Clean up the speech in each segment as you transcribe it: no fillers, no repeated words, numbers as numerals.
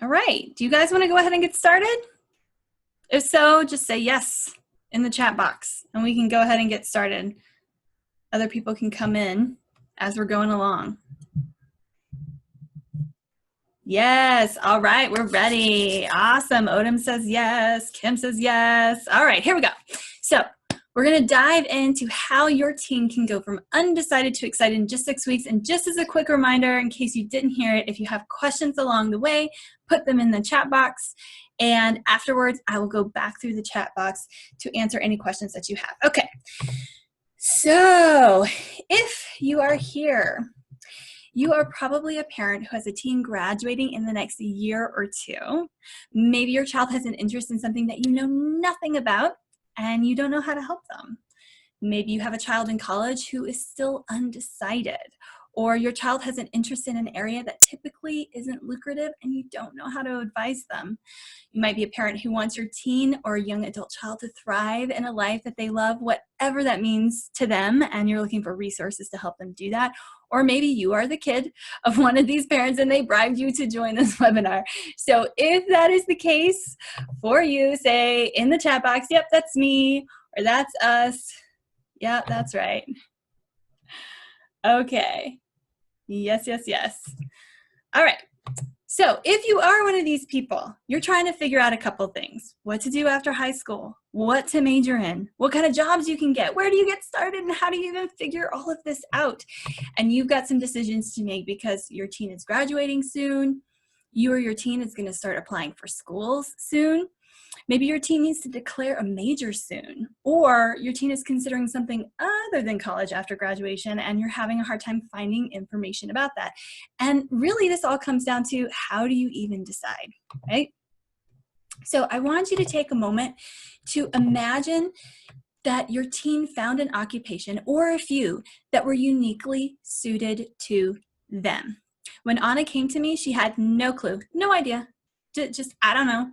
All right, do you guys want to go ahead and get started? If so, just say yes in the chat box and we can go ahead and get started. Other people can come in as we're going along. Yes, all right, we're ready. Awesome, Odom says yes, Kim says yes. All right, here we go. So we're gonna dive into how your teen can go from undecided to excited in just 6 weeks. And just as a quick reminder, in case you didn't hear it, if you have questions along the way, put them in the chat box. And afterwards, I will go back through the chat box to answer any questions that you have. Okay, so if you are here, you are probably a parent who has a teen graduating in the next year or two. Maybe your child has an interest in something that you know nothing about and you don't know how to help them. Maybe you have a child in college who is still undecided, or your child has an interest in an area that typically isn't lucrative and you don't know how to advise them. You might be a parent who wants your teen or young adult child to thrive in a life that they love, whatever that means to them, and you're looking for resources to help them do that. Or maybe you are the kid of one of these parents and they bribed you to join this webinar. So if that is the case for you, say in the chat box, yep, that's me, or that's us. Yeah, that's right. Okay. Yes, yes, yes. All right. So if you are one of these people, you're trying to figure out a couple things. What to do after high school, what to major in, what kind of jobs you can get, where do you get started, and how do you even figure all of this out? And you've got some decisions to make because your teen is graduating soon. You or your teen is going to start applying for schools soon. Maybe your teen needs to declare a major soon, or your teen is considering something other than college after graduation and you're having a hard time finding information about that. And really this all comes down to how do you even decide, right? So I want you to take a moment to imagine that your teen found an occupation or a few that were uniquely suited to them. When Anna came to me, she had no clue, no idea, just I don't know.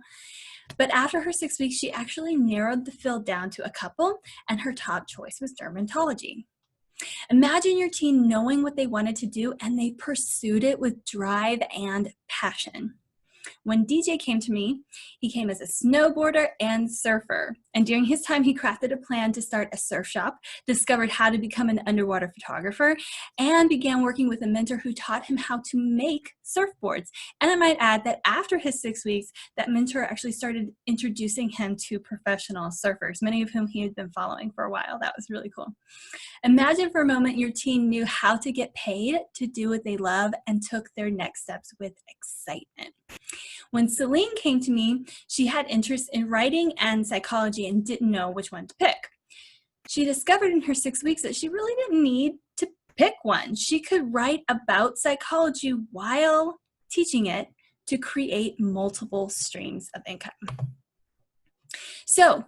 But after her 6 weeks, she actually narrowed the field down to a couple, and her top choice was dermatology. Imagine your teen knowing what they wanted to do, and they pursued it with drive and passion. When DJ came to me, he came as a snowboarder and surfer. And during his time, he crafted a plan to start a surf shop, discovered how to become an underwater photographer, and began working with a mentor who taught him how to make surfboards. And I might add that after his 6 weeks, that mentor actually started introducing him to professional surfers, many of whom he had been following for a while. That was really cool. Imagine for a moment your teen knew how to get paid to do what they love and took their next steps with excitement. When Celine came to me, she had interest in writing and psychology and didn't know which one to pick. She discovered in her 6 weeks that she really didn't need to pick one. She could write about psychology while teaching it to create multiple streams of income. So,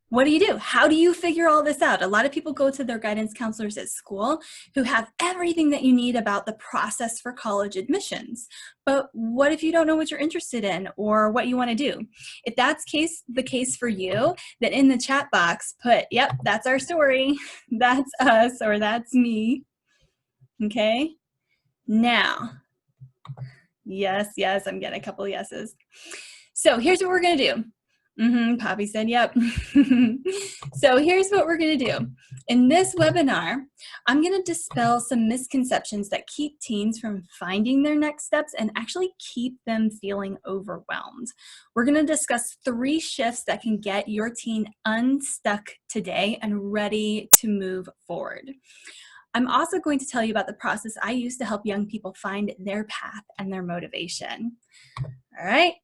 what do you do? How do you figure all this out? A lot of people go to their guidance counselors at school who have everything that you need about the process for college admissions. But what if you don't know what you're interested in or what you want to do? If that's the case for you, then in the chat box put, yep, that's our story. That's us, or that's me. Okay? Now, yes, I'm getting a couple of yeses. So here's what we're going to do. Poppy said, yep. So here's what we're going to do. In this webinar, I'm going to dispel some misconceptions that keep teens from finding their next steps and actually keep them feeling overwhelmed. We're going to discuss 3 shifts that can get your teen unstuck today and ready to move forward. I'm also going to tell you about the process I use to help young people find their path and their motivation. All right.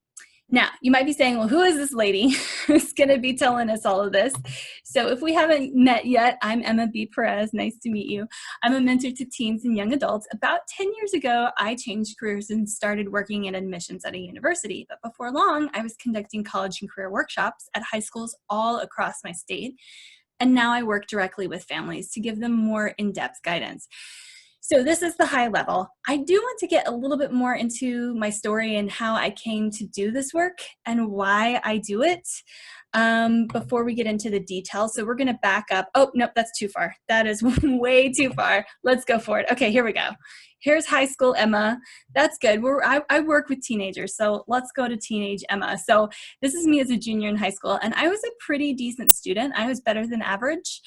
Now, you might be saying, well, who is this lady who's going to be telling us all of this? So if we haven't met yet, I'm Emma B. Perez. Nice to meet you. I'm a mentor to teens and young adults. About 10 years ago, I changed careers and started working in admissions at a university. But before long, I was conducting college and career workshops at high schools all across my state. And now I work directly with families to give them more in-depth guidance. So this is the high level. I do want to get a little bit more into my story and how I came to do this work and why I do it before we get into the details. So we're going to back up. Oh, nope, that's too far. That is way too far. Let's go for it. Okay, here we go. Here's high school Emma. That's good. I work with teenagers, so let's go to teenage Emma. So this is me as a junior in high school, and I was a pretty decent student. I was better than average.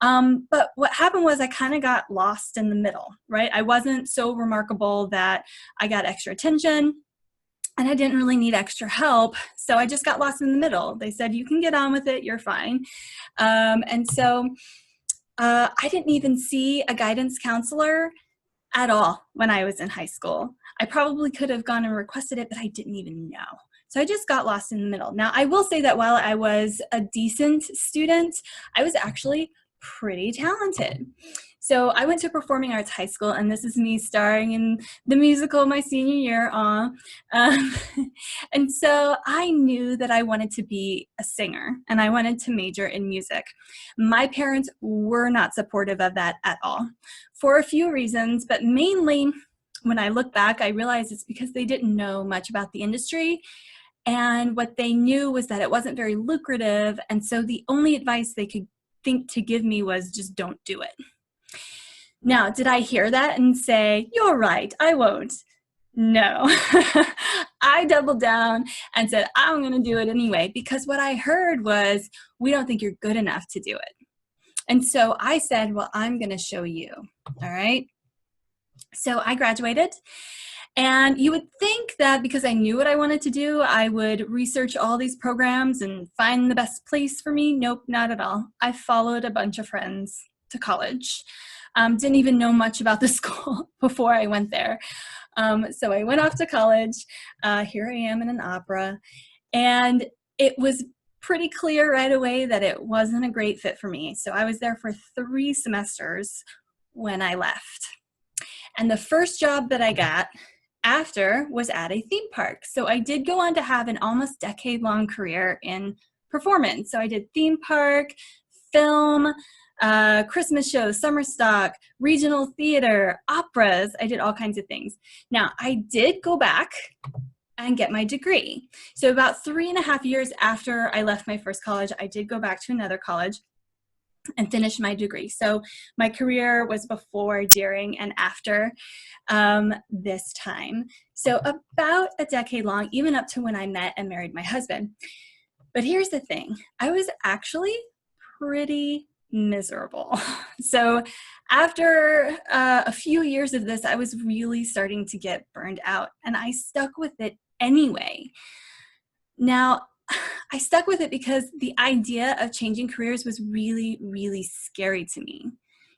But what happened was I kind of got lost in the middle, right? I wasn't so remarkable that I got extra attention, and I didn't really need extra help. So I just got lost in the middle. They said, you can get on with it, you're fine. And so I didn't even see a guidance counselor at all when I was in high school. I probably could have gone and requested it, but I didn't even know. So I just got lost in the middle. Now, I will say that while I was a decent student, I was actually pretty talented. So I went to performing arts high school, and this is me starring in the musical my senior year. And so I knew that I wanted to be a singer, and I wanted to major in music. My parents were not supportive of that at all, for a few reasons, but mainly when I look back, I realize it's because they didn't know much about the industry. And what they knew was that it wasn't very lucrative. And so the only advice they could think to give me was just don't do it. Now, did I hear that and say, you're right, I won't? No. I doubled down and said, I'm going to do it anyway, because what I heard was, we don't think you're good enough to do it. And so I said, well, I'm going to show you. All right. So I graduated. And you would think that because I knew what I wanted to do, I would research all these programs and find the best place for me. Nope, not at all. I followed a bunch of friends to college. Didn't even know much about the school before I went there. So I went off to college. Here I am in an opera. And it was pretty clear right away that it wasn't a great fit for me. So I was there for 3 semesters when I left. And the first job that I got after was at a theme park. So I did go on to have an almost decade-long career in performance. So I did theme park, film, Christmas shows, summer stock, regional theater, operas. I did all kinds of things. Now, I did go back and get my degree. So about 3.5 years after I left my first college, I did go back to another college and finish my degree. So my career was before, during, and after this time. So about a decade long, even up to when I met and married my husband. But here's the thing, I was actually pretty miserable. So after a few years of this, I was really starting to get burned out, and I stuck with it anyway. Now, I stuck with it because the idea of changing careers was really, really scary to me.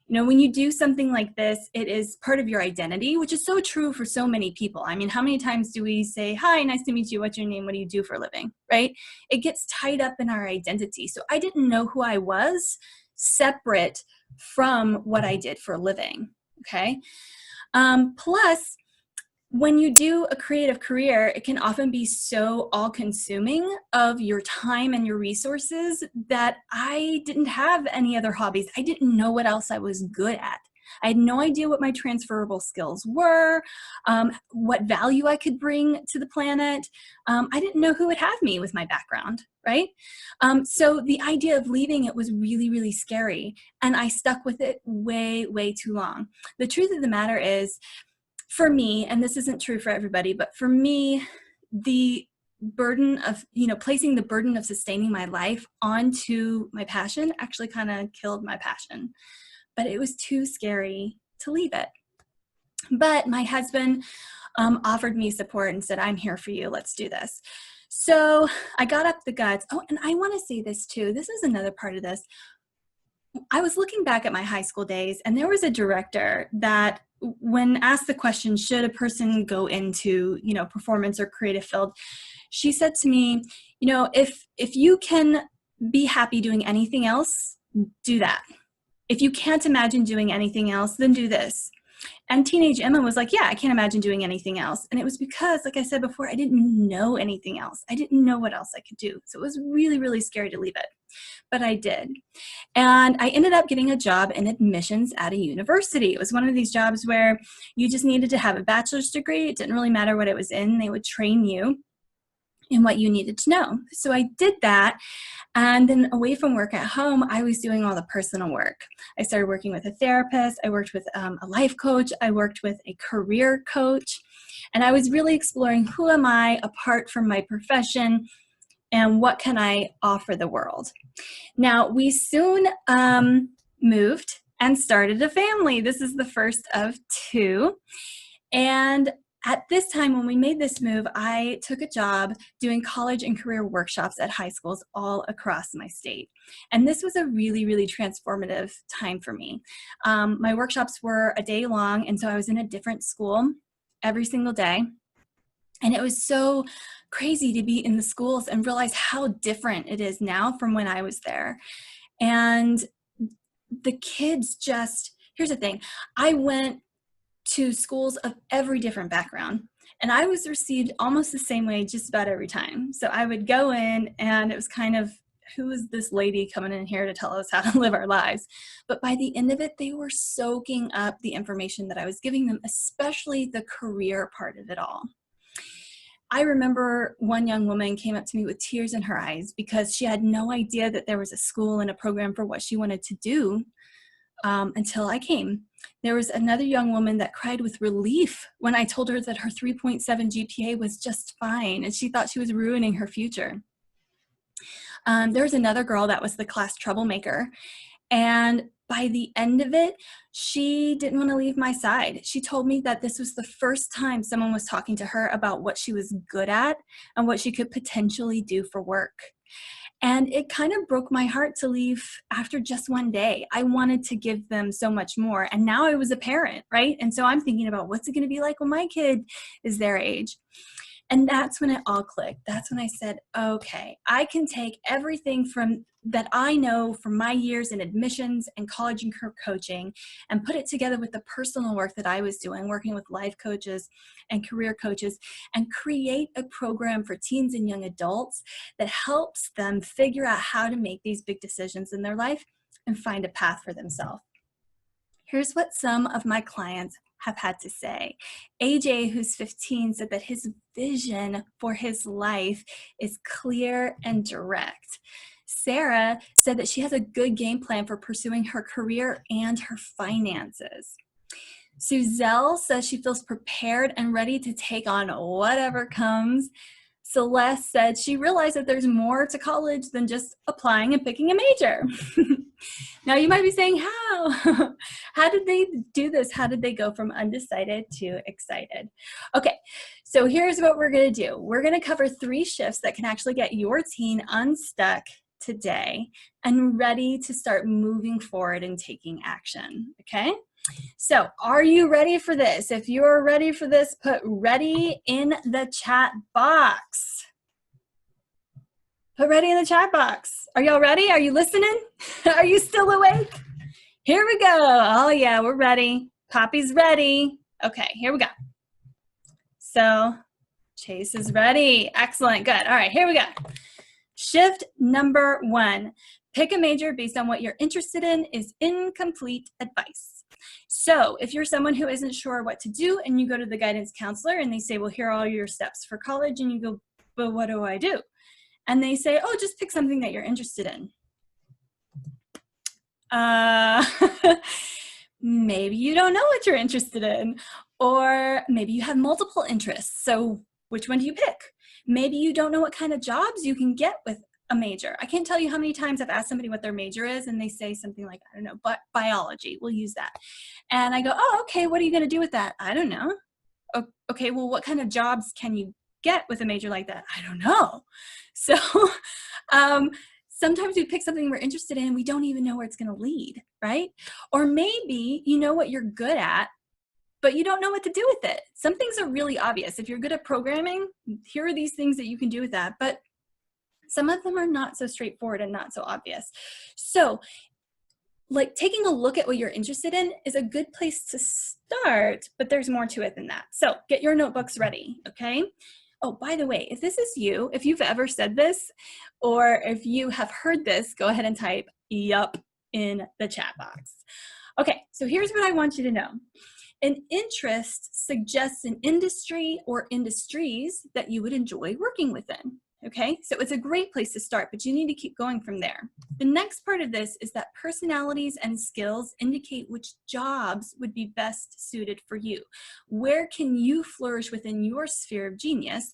You know, when you do something like this, it is part of your identity, which is so true for so many people. I mean, how many times do we say, hi, nice to meet you, what's your name, what do you do for a living, right? It gets tied up in our identity. So I didn't know who I was separate from what I did for a living, okay? Plus, when you do a creative career, it can often be so all-consuming of your time and your resources that I didn't have any other hobbies. I didn't know what else I was good at. I had no idea what my transferable skills were, what value I could bring to the planet. I didn't know who would have me with my background, right? So the idea of leaving it was really, really scary, and I stuck with it way, way too long. The truth of the matter is, for me, and this isn't true for everybody, but for me, the burden of, placing the burden of sustaining my life onto my passion actually kind of killed my passion. But it was too scary to leave it. But my husband offered me support and said, I'm here for you, let's do this. So I got up the guts. Oh, and I want to say this too. This is another part of this. I was looking back at my high school days, and there was a director that, when asked the question, should a person go into, performance or creative field, she said to me, if you can be happy doing anything else, do that. If you can't imagine doing anything else, then do this. And teenage Emma was like, yeah, I can't imagine doing anything else. And it was because, like I said before, I didn't know anything else. I didn't know what else I could do. So it was really, really scary to leave it. But I did. And I ended up getting a job in admissions at a university. It was one of these jobs where you just needed to have a bachelor's degree. It didn't really matter what it was in. They would train you in what you needed to know. So I did that. And then away from work at home, I was doing all the personal work. I started working with a therapist. I worked with a life coach. I worked with a career coach. And I was really exploring, who am I apart from my profession and what can I offer the world? Now, we soon moved and started a family. This is the first of two. And at this time, when we made this move, I took a job doing college and career workshops at high schools all across my state. And this was a really, really transformative time for me. My workshops were a day long, and so I was in a different school every single day. And it was so crazy to be in the schools and realize how different it is now from when I was there. And the kids just, here's the thing, I went to schools of every different background, and I was received almost the same way just about every time. So I would go in and it was kind of, who is this lady coming in here to tell us how to live our lives? But by the end of it, they were soaking up the information that I was giving them, especially the career part of it all. I remember one young woman came up to me with tears in her eyes because she had no idea that there was a school and a program for what she wanted to do until I came. There was another young woman that cried with relief when I told her that her 3.7 GPA was just fine and she thought she was ruining her future. There was another girl that was the class troublemaker, and by the end of it, she didn't want to leave my side. She told me that this was the first time someone was talking to her about what she was good at and what she could potentially do for work. And it kind of broke my heart to leave after just one day. I wanted to give them so much more. And now I was a parent, right? And so I'm thinking about, what's it going to be like when my kid is their age? And that's when it all clicked. That's when I said, okay, I can take everything from that I know from my years in admissions and college and career coaching and put it together with the personal work that I was doing, working with life coaches and career coaches, and create a program for teens and young adults that helps them figure out how to make these big decisions in their life and find a path for themselves. Here's what some of my clients have had to say. AJ, who's 15, said that his vision for his life is clear and direct. Sarah said that she has a good game plan for pursuing her career and her finances. Suzelle says she feels prepared and ready to take on whatever comes. Celeste said she realized that there's more to college than just applying and picking a major. Now you might be saying, how? How did they do this? How did they go from undecided to excited? Okay, so here's what we're gonna do. We're gonna cover 3 shifts that can actually get your teen unstuck today and ready to start moving forward and taking action, okay? So are you ready for this? If you're ready for this, put ready in the chat box. Put ready in the chat box. Are y'all ready? Are you listening? Are you still awake? Here we go. Oh yeah, we're ready. Poppy's ready. Okay, here we go. So Chase is ready. Excellent, good. All right, here we go. Shift number 1. Pick a major based on what you're interested in is incomplete advice. So if you're someone who isn't sure what to do and you go to the guidance counselor and they say, well, here are all your steps for college, and you go, but what do I do? And they say, oh, just pick something that you're interested in. Maybe you don't know what you're interested in, or maybe you have multiple interests. So which one do you pick? Maybe you don't know what kind of jobs you can get with a major. I can't tell you how many times I've asked somebody what their major is and they say something like, I don't know, but biology, we'll use that. And I go, oh, okay, what are you going to do with that? I don't know. Okay, well, what kind of jobs can you get with a major like that? I don't know. So sometimes we pick something we're interested in and we don't even know where it's going to lead, right? Or maybe you know what you're good at, but you don't know what to do with it. Some things are really obvious. If you're good at programming, here are these things that you can do with that. But some of them are not so straightforward and not so obvious. So like taking a look at what you're interested in is a good place to start, but there's more to it than that. So get your notebooks ready, okay? Oh, by the way, if this is you, if you've ever said this, or if you have heard this, go ahead and type yup in the chat box. Okay, so here's what I want you to know. An interest suggests an industry or industries that you would enjoy working within. Okay, so it's a great place to start, but you need to keep going from there. The next part of this is that personalities and skills indicate which jobs would be best suited for you. Where can you flourish within your sphere of genius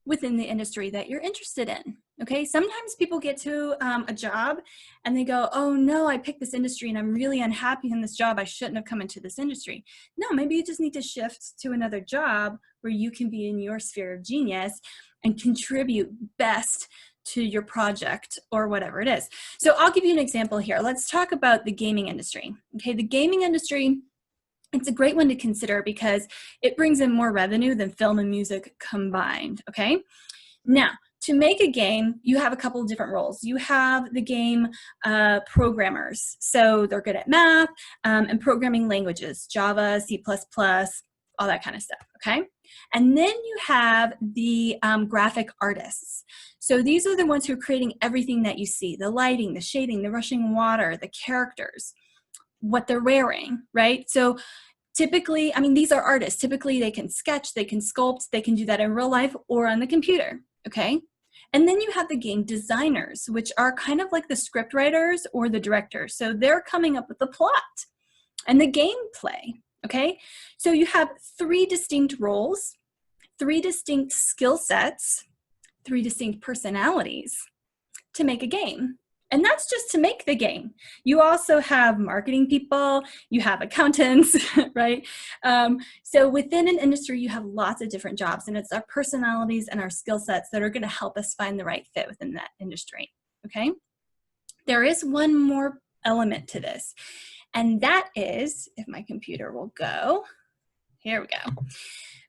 within the industry that you're interested in? Okay, sometimes people get to a job and they go, oh no, I picked this industry and I'm really unhappy in this job. I shouldn't have come into this industry. No, maybe you just need to shift to another job where you can be in your sphere of genius and contribute best to your project or whatever it is. So I'll give you an example here. Let's talk about the gaming industry. Okay, the gaming industry, it's a great one to consider because it brings in more revenue than film and music combined, okay? Now, to make a game, you have a couple of different roles. You have the game programmers. So they're good at math and programming languages, Java, C++, all that kind of stuff, okay? And then you have the graphic artists. So these are the ones who are creating everything that you see, the lighting, the shading, the rushing water, the characters, what they're wearing, right? So typically, I mean, these are artists. Typically, they can sketch, they can sculpt, they can do that in real life or on the computer, okay? And then you have the game designers, which are kind of like the script writers or the directors. So they're coming up with the plot and the gameplay, okay? So you have 3 distinct roles, 3 distinct skill sets, 3 distinct personalities to make a game. And that's just to make the game. You also have marketing people, you have accountants, right? So within an industry, you have lots of different jobs, and it's our personalities and our skill sets that are gonna help us find the right fit within that industry, okay? There is one more element to this, and that is, if my computer will go, here we go.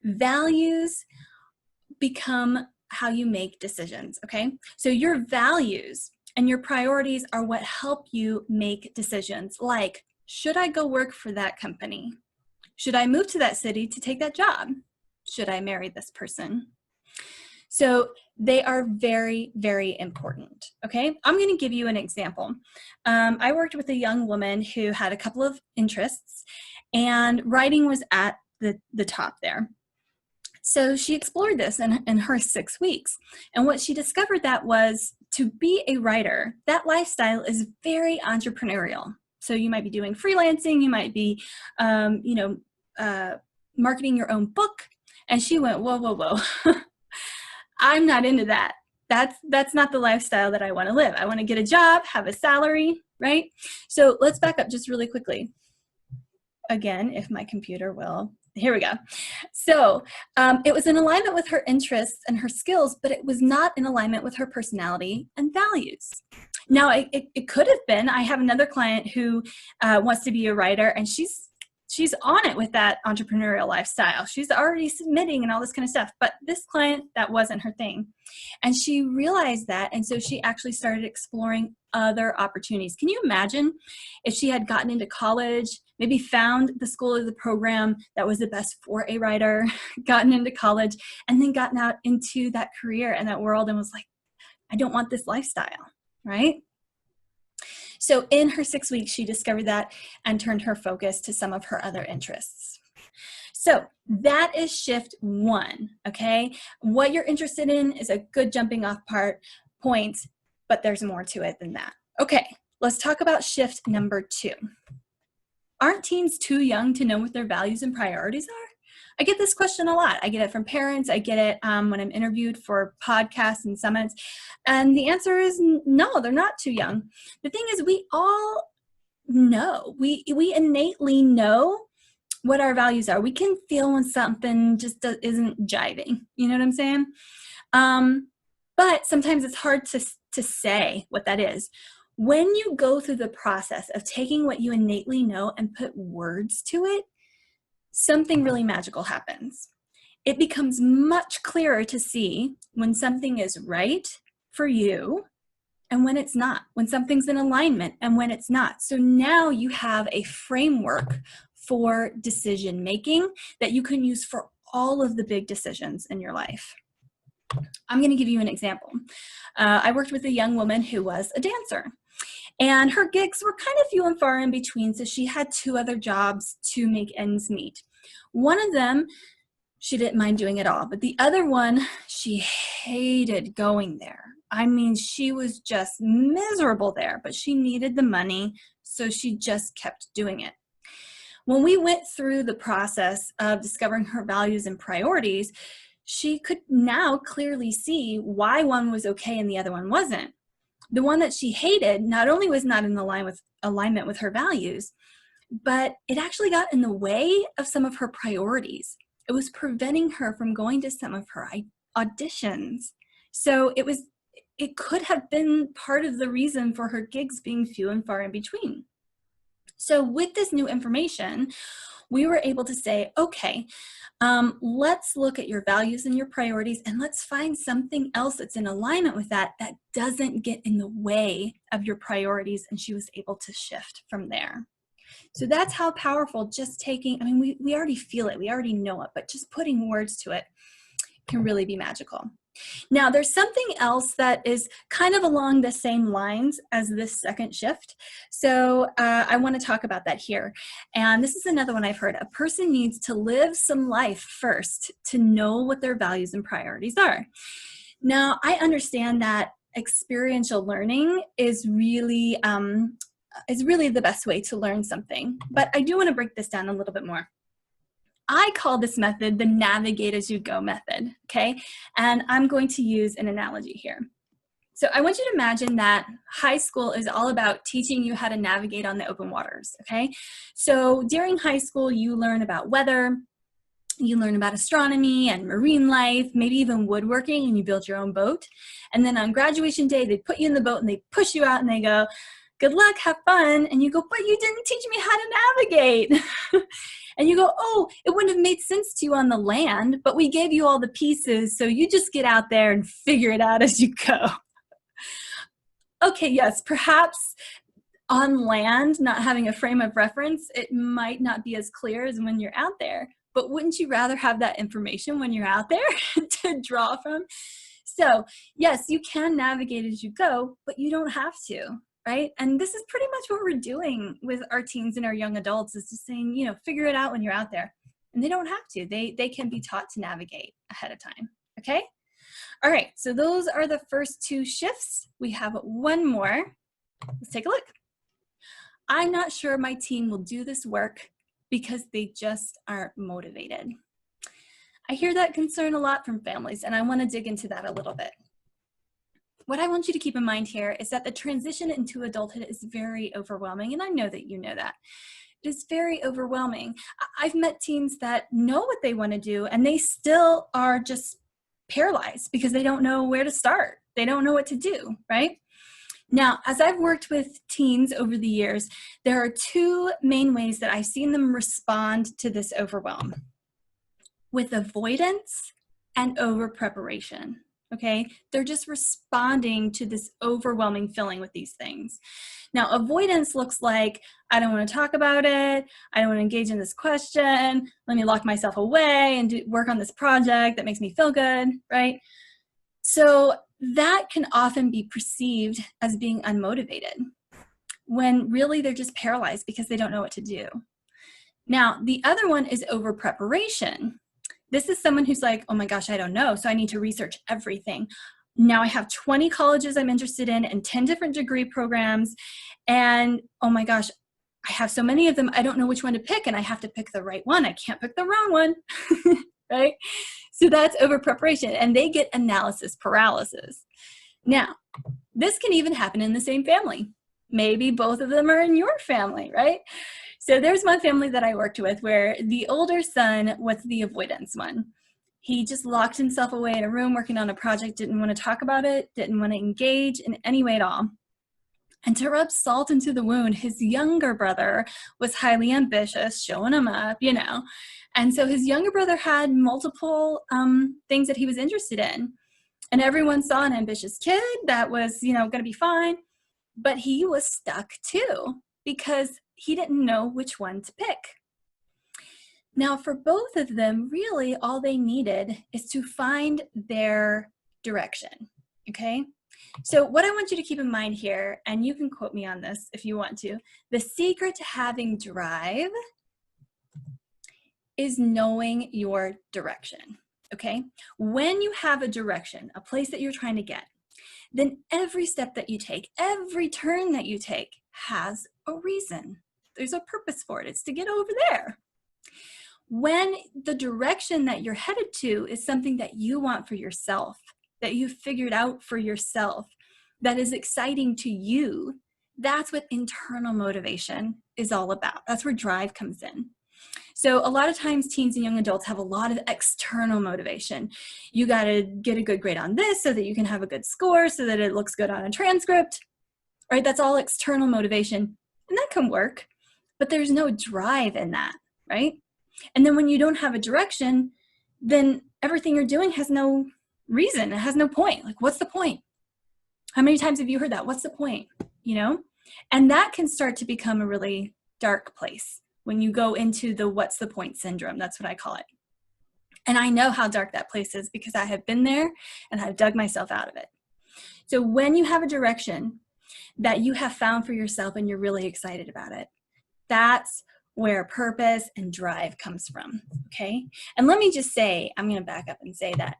Values become how you make decisions, okay? So your values and your priorities are what help you make decisions like, should I go work for that company? Should I move to that city to take that job? Should I marry this person? So they are very, very important, okay? I'm gonna give you an example. I worked with a young woman who had a couple of interests and writing was at the top there. So she explored this in her 6 weeks. And what she discovered that was to be a writer, that lifestyle is very entrepreneurial. So you might be doing freelancing, you might be, marketing your own book. And she went, whoa, whoa, whoa. I'm not into that. That's not the lifestyle that I want to live. I want to get a job, have a salary, right? So let's back up just really quickly. Again, if my computer will. Here we go. So it was in alignment with her interests and her skills, but it was not in alignment with her personality and values. Now, it could have been. I have another client who wants to be a writer, and she's on it with that entrepreneurial lifestyle. She's already submitting and all this kind of stuff, but this client, that wasn't her thing. And she realized that, and so she actually started exploring other opportunities. Can you imagine if she had gotten into college, maybe found the school or the program that was the best for a writer, gotten into college, and then gotten out into that career and that world and was like, I don't want this lifestyle, right? So in her 6 weeks, she discovered that and turned her focus to some of her other interests. So that is shift 1, okay? What you're interested in is a good jumping off point, but there's more to it than that. Okay, let's talk about shift number 2. Aren't teens too young to know what their values and priorities are? I get this question a lot. I get it from parents. I get it when I'm interviewed for podcasts and summits. And the answer is no, they're not too young. The thing is, we all know. We innately know what our values are. We can feel when something just isn't jiving. You know what I'm saying? But sometimes it's hard to say what that is. When you go through the process of taking what you innately know and put words to it, something really magical happens. It becomes much clearer to see when something is right for you and when it's not, when something's in alignment and when it's not. So now you have a framework for decision making that you can use for all of the big decisions in your life. I'm going to give you an example. I worked with a young woman who was a dancer, and her gigs were kind of few and far in between, so she had 2 other jobs to make ends meet. One of them, she didn't mind doing at all, but the other one, she hated going there. I mean, she was just miserable there, but she needed the money, so she just kept doing it. When we went through the process of discovering her values and priorities, she could now clearly see why one was okay and the other one wasn't. The one that she hated not only was not in alignment with her values, but it actually got in the way of some of her priorities. It was preventing her from going to some of her auditions. So it could have been part of the reason for her gigs being few and far in between. So with this new information, we were able to say, okay, let's look at your values and your priorities, and let's find something else that's in alignment with that doesn't get in the way of your priorities. And she was able to shift from there. So that's how powerful just taking, I mean, we already feel it, we already know it, but just putting words to it can really be magical. Now, there's something else that is kind of along the same lines as this second shift. So I want to talk about that here. And this is another one I've heard. A person needs to live some life first to know what their values and priorities are. Now, I understand that experiential learning is really the best way to learn something. But I do want to break this down a little bit more. I call this method the navigate as you go method, okay? And I'm going to use an analogy here. So I want you to imagine that high school is all about teaching you how to navigate on the open waters, okay? So during high school, you learn about weather, you learn about astronomy and marine life, maybe even woodworking, and you build your own boat. And then on graduation day, they put you in the boat and they push you out and they go, good luck, have fun. And you go, but you didn't teach me how to navigate. And you go, oh, it wouldn't have made sense to you on the land, but we gave you all the pieces, so you just get out there and figure it out as you go. Okay, yes, perhaps on land, not having a frame of reference, it might not be as clear as when you're out there, but wouldn't you rather have that information when you're out there to draw from? So yes, you can navigate as you go, but you don't have to. Right? And this is pretty much what we're doing with our teens and our young adults, is just saying, you know, figure it out when you're out there. And they don't have to. They can be taught to navigate ahead of time. Okay? All right. So those are the first 2 shifts. We have one more. Let's take a look. I'm not sure my team will do this work because they just aren't motivated. I hear that concern a lot from families, and I want to dig into that a little bit. What I want you to keep in mind here is that the transition into adulthood is very overwhelming, and I know that you know that. It is very overwhelming. I've met teens that know what they want to do, and they still are just paralyzed because they don't know where to start. They don't know what to do, right? Now, as I've worked with teens over the years, there are 2 main ways that I've seen them respond to this overwhelm: with avoidance and over preparation. Okay, they're just responding to this overwhelming feeling with these things. Now, avoidance looks like, I don't want to talk about it. I don't want to engage in this question. Let me lock myself away and work on this project that makes me feel good, right? So that can often be perceived as being unmotivated, when really they're just paralyzed because they don't know what to do. Now, the other one is over preparation. This is someone who's like, oh my gosh, I don't know, so I need to research everything. Now I have 20 colleges I'm interested in and 10 different degree programs, and oh my gosh, I have so many of them, I don't know which one to pick, and I have to pick the right one. I can't pick the wrong one, right? So that's over preparation, and they get analysis paralysis. Now, this can even happen in the same family. Maybe both of them are in your family, right? So there's one family that I worked with where the older son was the avoidance one. He just locked himself away in a room working on a project, didn't want to talk about it, didn't want to engage in any way at all. And to rub salt into the wound, his younger brother was highly ambitious, showing him up, you know. And so his younger brother had multiple things that he was interested in. And everyone saw an ambitious kid that was, going to be fine, but he was stuck too because he didn't know which one to pick. Now, for both of them, really all they needed is to find their direction, okay? So what I want you to keep in mind here, and you can quote me on this if you want to, the secret to having drive is knowing your direction, okay? When you have a direction, a place that you're trying to get, then every step that you take, every turn that you take has a reason. There's a purpose for it. It's to get over there. When the direction that you're headed to is something that you want for yourself, that you've figured out for yourself, that is exciting to you, that's what internal motivation is all about. That's where drive comes in. So a lot of times teens and young adults have a lot of external motivation. You got to get a good grade on this so that you can have a good score, so that it looks good on a transcript, right? That's all external motivation, and that can work, but there's no drive in that, right? And then when you don't have a direction, then everything you're doing has no reason. It has no point. Like, what's the point? How many times have you heard that? What's the point? And that can start to become a really dark place when you go into the what's the point syndrome. That's what I call it. And I know how dark that place is because I have been there and I've dug myself out of it. So when you have a direction that you have found for yourself and you're really excited about it, that's where purpose and drive comes from, okay? And let me just say, I'm gonna back up and say that,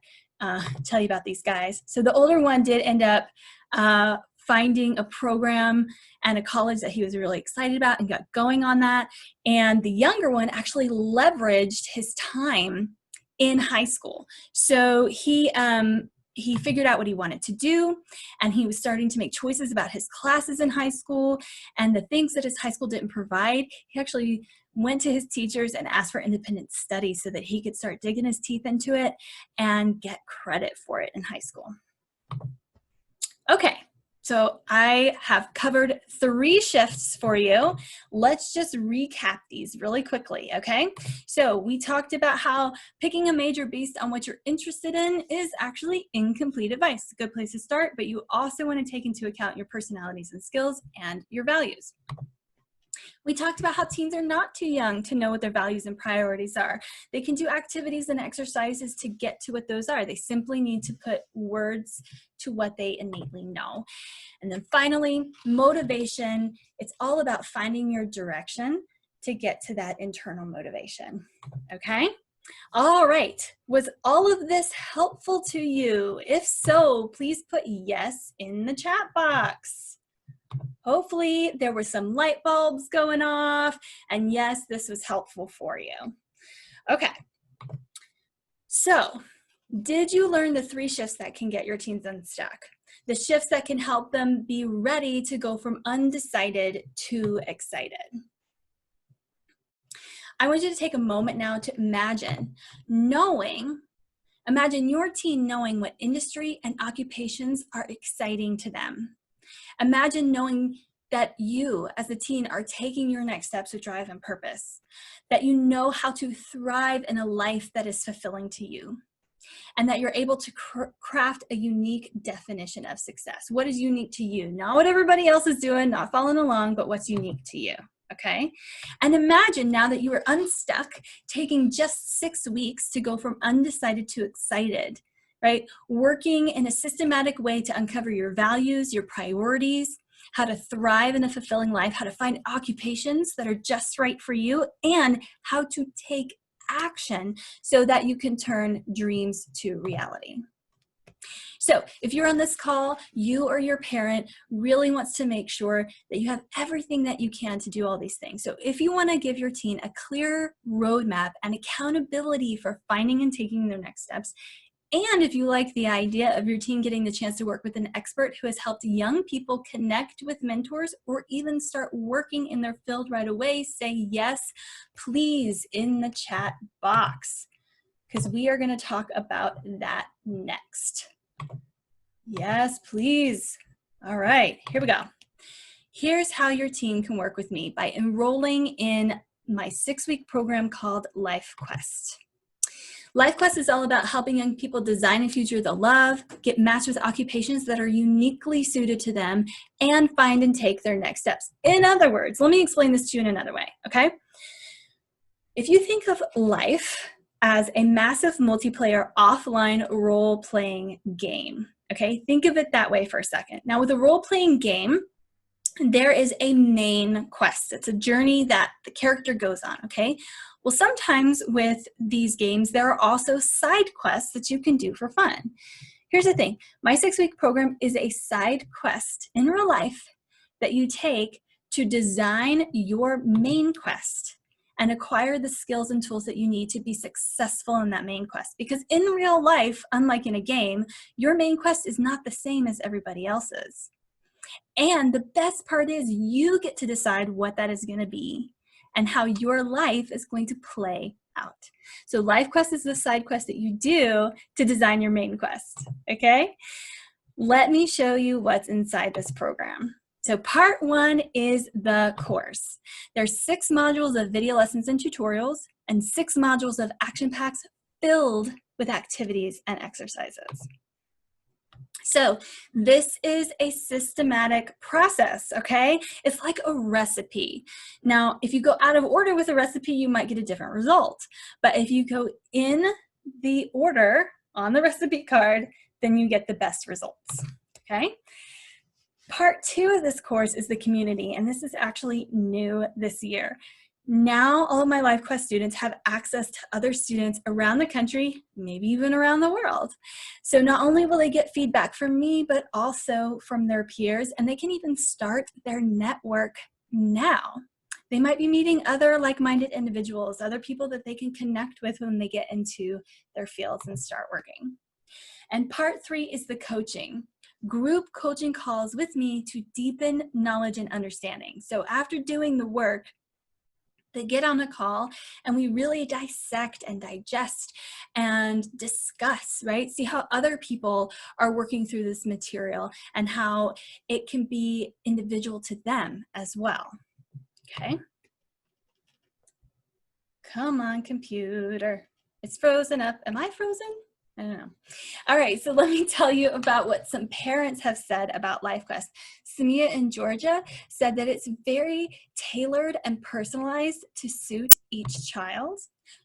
tell you about these guys. So the older one did end up finding a program and a college that he was really excited about and got going on that. And the younger one actually leveraged his time in high school. So he figured out what he wanted to do, and he was starting to make choices about his classes in high school and the things that his high school didn't provide. He actually went to his teachers and asked for independent study so that he could start digging his teeth into it and get credit for it in high school. Okay, so I have covered 3 shifts for you. Let's just recap these really quickly, okay? So we talked about how picking a major based on what you're interested in is actually incomplete advice. It's a good place to start, but you also want to take into account your personalities and skills and your values. We talked about how teens are not too young to know what their values and priorities are. They can do activities and exercises to get to what those are. They simply need to put words to what they innately know. And then finally, motivation. It's all about finding your direction to get to that internal motivation, okay? All right, was all of this helpful to you? If so, please put yes in the chat box. Hopefully there were some light bulbs going off, and yes, this was helpful for you. Okay, so did you learn the 3 shifts that can get your teens unstuck? The shifts that can help them be ready to go from undecided to excited. I want you to take a moment now to imagine your teen knowing what industry and occupations are exciting to them. Imagine knowing that you as a teen are taking your next steps with drive and purpose, that you know how to thrive in a life that is fulfilling to you, and that you're able to craft a unique definition of success. What is unique to you? Not what everybody else is doing, not following along, but what's unique to you, okay? And imagine now that you are unstuck, taking just 6 weeks to go from undecided to excited, right? Working in a systematic way to uncover your values, your priorities, how to thrive in a fulfilling life, how to find occupations that are just right for you, and how to take action so that you can turn dreams to reality. So if you're on this call, you or your parent really wants to make sure that you have everything that you can to do all these things. So if you want to give your teen a clear roadmap and accountability for finding and taking their next steps, and if you like the idea of your teen getting the chance to work with an expert who has helped young people connect with mentors or even start working in their field right away, say yes, please, in the chat box, because we are going to talk about that next. Yes, please. All right, here we go. Here's how your teen can work with me by enrolling in my 6-week program called Life Quest. LifeQuest is all about helping young people design a future they'll love, get matched with occupations that are uniquely suited to them, and find and take their next steps. In other words, let me explain this to you in another way, okay? If you think of life as a massive multiplayer offline role-playing game, okay? Think of it that way for a second. Now, with a role-playing game, there is a main quest. It's a journey that the character goes on, okay? Well, sometimes with these games, there are also side quests that you can do for fun. Here's the thing. My 6-week program is a side quest in real life that you take to design your main quest and acquire the skills and tools that you need to be successful in that main quest. Because in real life, unlike in a game, your main quest is not the same as everybody else's. And the best part is you get to decide what that is going to be and how your life is going to play out. So life quest is the side quest that you do to design your main quest, okay? Let me show you what's inside this program. So part 1 is the course. There's 6 modules of video lessons and tutorials and 6 modules of action packs filled with activities and exercises. So this is a systematic process, okay? It's like a recipe. Now, if you go out of order with a recipe, you might get a different result. But if you go in the order on the recipe card, then you get the best results, okay? Part 2 of this course is the community, and this is actually new this year. Now all of my LifeQuest students have access to other students around the country, maybe even around the world. So not only will they get feedback from me, but also from their peers, and they can even start their network now. They might be meeting other like-minded individuals, other people that they can connect with when they get into their fields and start working. And part 3 is the coaching. Group coaching calls with me to deepen knowledge and understanding. So after doing the work, they get on a call and we really dissect and digest and discuss, right? See how other people are working through this material and how it can be individual to them as well, okay? Come on, computer. It's frozen up. Am I frozen? I don't know. All right, so let me tell you about what some parents have said about LifeQuest. Samia in Georgia said that it's very tailored and personalized to suit each child.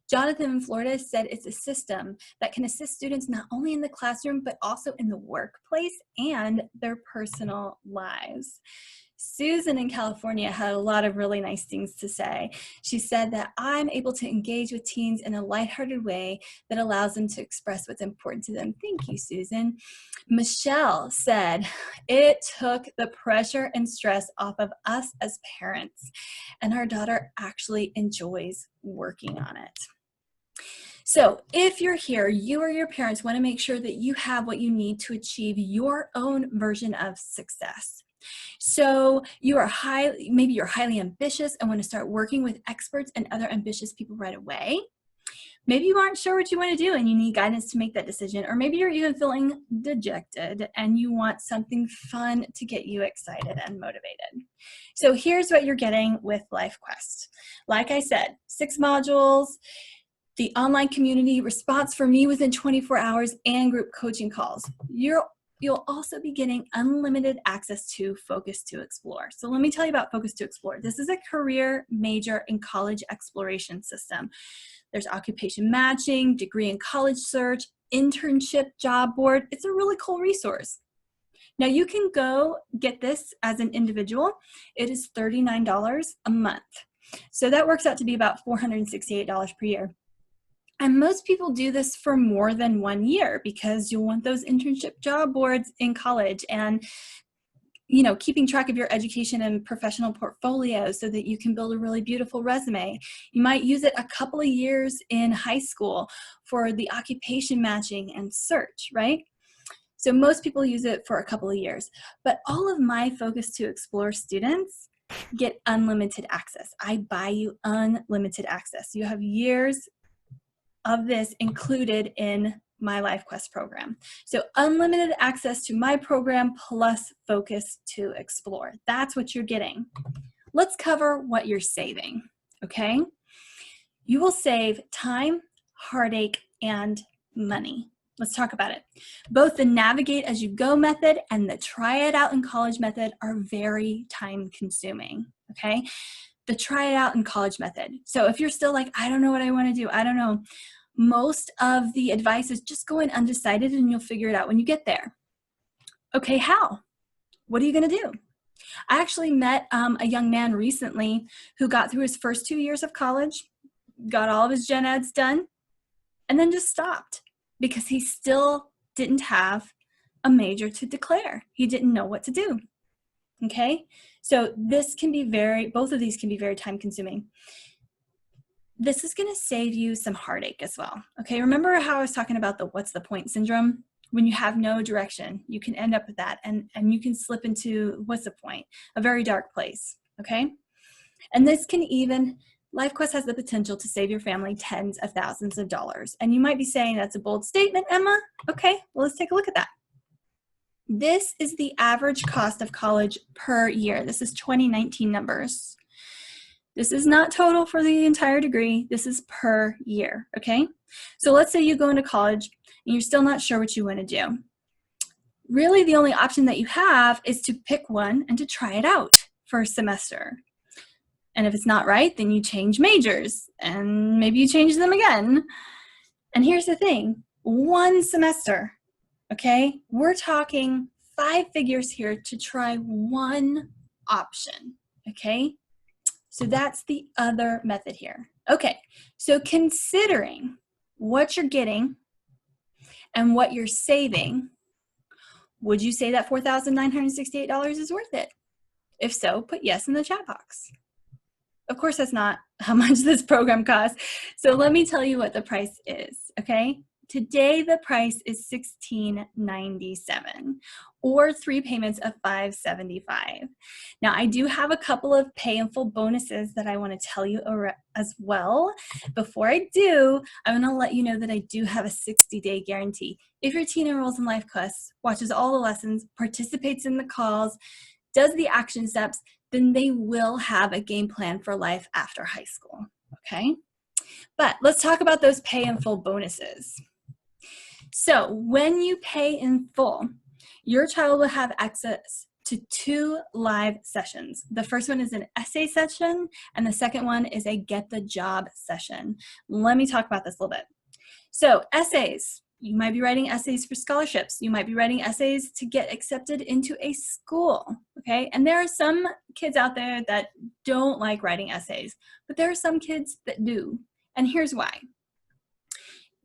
Jonathan in Florida said it's a system that can assist students not only in the classroom, but also in the workplace and their personal lives. Susan in California had a lot of really nice things to say. She said that I'm able to engage with teens in a lighthearted way that allows them to express what's important to them. Thank you, Susan. Michelle said, it took the pressure and stress off of us as parents, and our daughter actually enjoys working on it. So if you're here, you or your parents want to make sure that you have what you need to achieve your own version of success. So you are maybe you're highly ambitious and want to start working with experts and other ambitious people right away. Maybe you aren't sure what you want to do and you need guidance to make that decision, or maybe you're even feeling dejected and you want something fun to get you excited and motivated. So here's what you're getting with LifeQuest. Like I said, 6 modules, the online community, response from me within 24 hours, and group coaching calls. You'll also be getting unlimited access to Focus to Explore. So let me tell you about Focus to Explore. This is a career major and college exploration system. There's occupation matching, degree and college search, internship job board. It's a really cool resource. Now you can go get this as an individual. It is $39 a month. So that works out to be about $468 per year. And most people do this for more than 1 year because you'll want those internship job boards in college and, you know, keeping track of your education and professional portfolio so that you can build a really beautiful resume. You might use it a couple of years in high school for the occupation matching and search, right? So most people use it for a couple of years. But all of my Focus to Explore students get unlimited access. I buy you unlimited access. You have years of this included in my LifeQuest program. So unlimited access to my program plus Focus to Explore. That's what you're getting. Let's cover what you're saving, okay? You will save time, heartache, and money. Let's talk about it. Both the navigate as you go method and the try it out in college method are very time consuming, okay? The try it out in college method. So if you're still like, I don't know what I want to do, I don't know, most of the advice is just go in undecided and you'll figure it out when you get there. Okay, how? What are you going to do? I actually met a young man recently who got through his first 2 years of college, got all of his gen eds done, and then just stopped because he still didn't have a major to declare. He didn't know what to do. Okay, so this can be both of these can be very time consuming. This is going to save you some heartache as well. Okay, remember how I was talking about the what's the point syndrome? When you have no direction, you can end up with that and you can slip into what's the point? A very dark place, okay? And this can even, LifeQuest has the potential to save your family tens of thousands of dollars. And you might be saying that's a bold statement, Emma. Okay, well, let's take a look at that. This is the average cost of college per year. This is 2019 numbers. This is not total for the entire degree. This is per year, okay? So let's say you go into college and you're still not sure what you want to do. Really, the only option that you have is to pick one and to try it out for a semester. And if it's not right, then you change majors and maybe you change them again. And here's the thing, one semester, okay? We're talking 5 figures here to try one option, okay? So that's the other method here. Okay, so considering what you're getting and what you're saving, would you say that $4,968 is worth it? If so, put yes in the chat box. Of course, that's not how much this program costs. So let me tell you what the price is, okay? Today, the price is $1,697 or 3 payments of $575. Now, I do have a couple of pay in full bonuses that I want to tell you as well. Before I do, I want to let you know that I do have a 60-day guarantee. If your teen enrolls in LifeQuest, watches all the lessons, participates in the calls, does the action steps, then they will have a game plan for life after high school, okay? But let's talk about those pay in full bonuses. So when you pay in full, your child will have access to 2 live sessions. The first one is an essay session, and the second one is a get the job session. Let me talk about this a little bit. So essays, you might be writing essays for scholarships. You might be writing essays to get accepted into a school, okay? And there are some kids out there that don't like writing essays, but there are some kids that do. And here's why.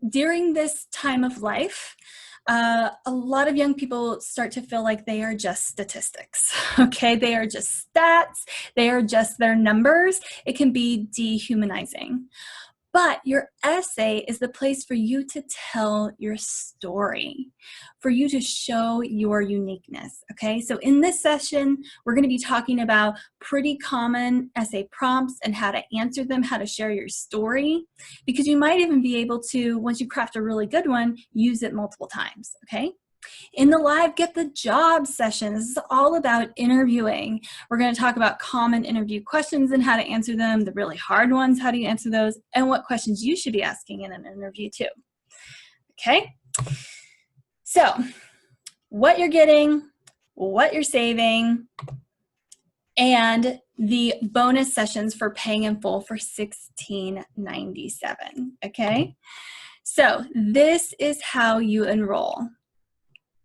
During this time of life, a lot of young people start to feel like they are just statistics, okay? They are just stats. They are just their numbers. It can be dehumanizing. But your essay is the place for you to tell your story, for you to show your uniqueness, okay? So in this session, we're going to be talking about pretty common essay prompts and how to answer them, how to share your story, because you might even be able to, once you craft a really good one, use it multiple times, okay? In the live Get the Job session, this is all about interviewing. We're going to talk about common interview questions and how to answer them, the really hard ones, how do you answer those, and what questions you should be asking in an interview too. Okay? So, what you're getting, what you're saving, and the bonus sessions for paying in full for $1,697. Okay? So, this is how you enroll.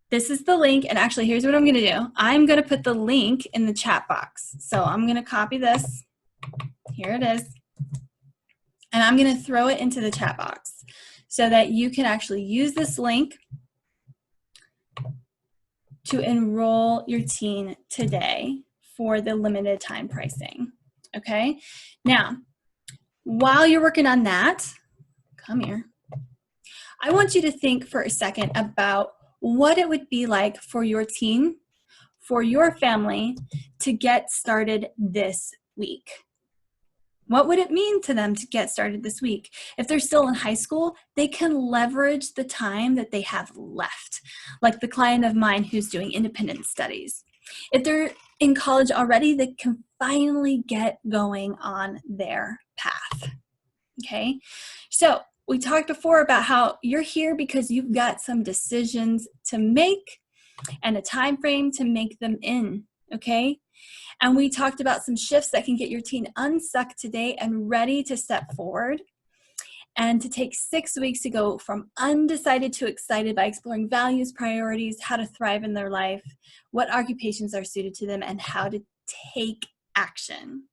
This is the link, and actually here's what I'm going to do. I'm going to put the link in the chat box. So I'm going to copy this. Here it is. And I'm going to throw it into the chat box so that you can actually use this link to enroll your teen today for the limited time pricing. Okay? Now, while you're working on that, come here. I want you to think for a second about what it would be like for your teen, for your family to get started this week. What would it mean to them to get started this week? If they're still in high school, they can leverage the time that they have left, like the client of mine who's doing independent studies. If they're in college already, they can finally get going on their path. Okay? So we talked before about how you're here because you've got some decisions to make and a time frame to make them in, okay? And we talked about some shifts that can get your teen unstuck today and ready to step forward, and to take 6 weeks to go from undecided to excited by exploring values, priorities, how to thrive in their life, what occupations are suited to them, and how to take action.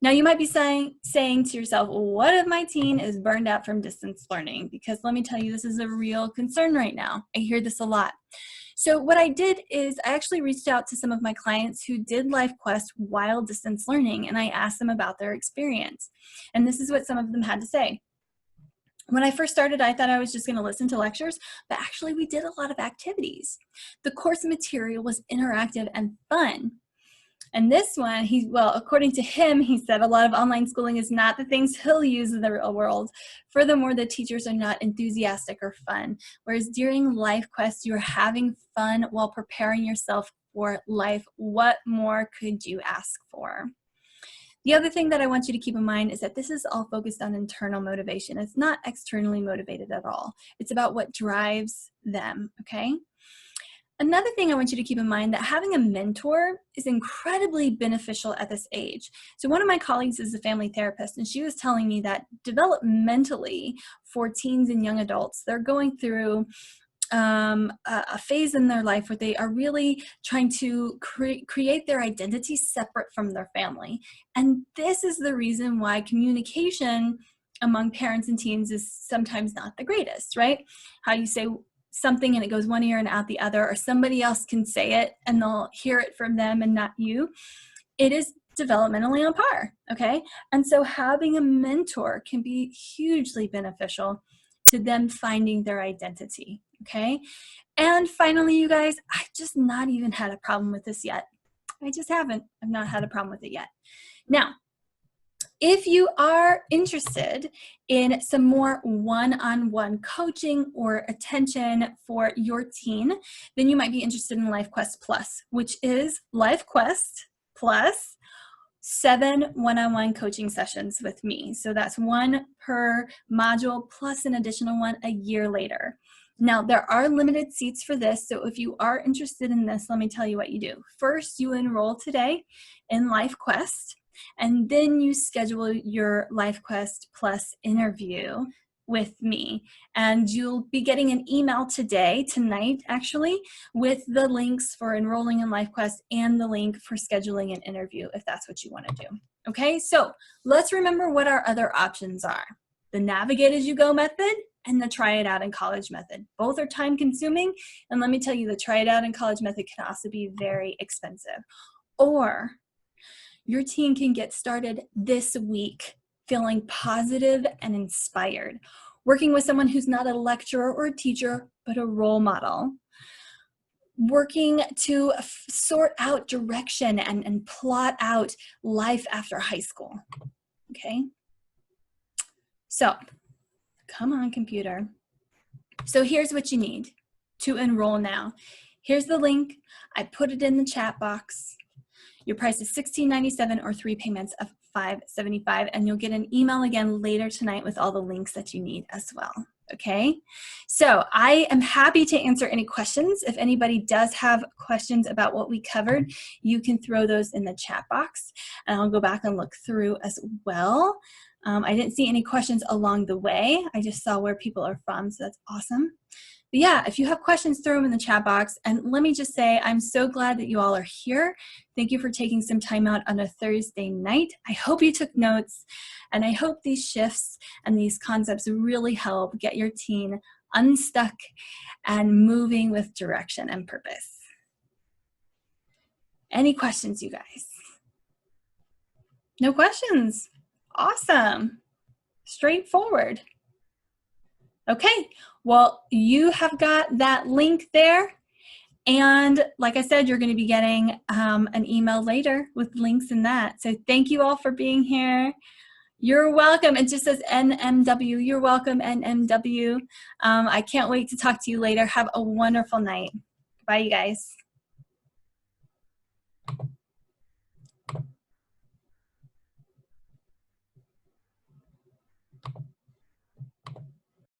Now you might be saying to yourself, what if my teen is burned out from distance learning? Because let me tell you, this is a real concern right now. I hear this a lot. So what I did is I actually reached out to some of my clients who did LifeQuest while distance learning, and I asked them about their experience. And this is what some of them had to say. When I first started, I thought I was just going to listen to lectures, but actually we did a lot of activities. The course material was interactive and fun. And this one, according to him, he said a lot of online schooling is not the things he'll use in the real world. Furthermore, the teachers are not enthusiastic or fun. Whereas during LifeQuest, you're having fun while preparing yourself for life. What more could you ask for? The other thing that I want you to keep in mind is that this is all focused on internal motivation. It's not externally motivated at all. It's about what drives them, okay? Another thing I want you to keep in mind that having a mentor is incredibly beneficial at this age. So one of my colleagues is a family therapist, and she was telling me that developmentally for teens and young adults, they're going through a phase in their life where they are really trying to create their identity separate from their family. And this is the reason why communication among parents and teens is sometimes not the greatest, right? How you say something and it goes one ear and out the other, or somebody else can say it and they'll hear it from them and not you. It is developmentally on par, okay? And so having a mentor can be hugely beneficial to them finding their identity, okay? And finally, you guys, I've just not even had a problem with this yet. I just haven't. I've not had a problem with it yet. Now, if you are interested in some more one-on-one coaching or attention for your teen, then you might be interested in LifeQuest Plus, which is LifeQuest Plus 7 one-on-one coaching sessions with me. So that's 1 per module plus an additional 1 a year later. Now, there are limited seats for this, so if you are interested in this, let me tell you what you do. First, you enroll today in LifeQuest, and then you schedule your LifeQuest Plus interview with me. And you'll be getting an email tonight actually, with the links for enrolling in LifeQuest and the link for scheduling an interview if that's what you want to do. Okay, so let's remember what our other options are. The navigate as you go method and the try it out in college method. Both are time consuming, and let me tell you, the try it out in college method can also be very expensive. Or your teen can get started this week feeling positive and inspired, working with someone who's not a lecturer or a teacher, but a role model, working to sort out direction and plot out life after high school, okay? So, come on, computer. So here's what you need to enroll now. Here's the link. I put it in the chat box. Your price is $16.97 or 3 payments of $5.75, and you'll get an email again later tonight with all the links that you need as well, okay? So I am happy to answer any questions. If anybody does have questions about what we covered, you can throw those in the chat box, and I'll go back and look through as well. I didn't see any questions along the way. I just saw where people are from, so that's awesome. But yeah, if you have questions, throw them in the chat box. And let me just say, I'm so glad that you all are here. Thank you for taking some time out on a Thursday night. I hope you took notes, and I hope these shifts and these concepts really help get your teen unstuck and moving with direction and purpose. Any questions, you guys? No questions? Awesome. Straightforward. Okay, well, you have got that link there. And like I said, you're going to be getting an email later with links in that. So thank you all for being here. You're welcome. It just says NMW. You're welcome, NMW. I can't wait to talk to you later. Have a wonderful night. Bye, you guys.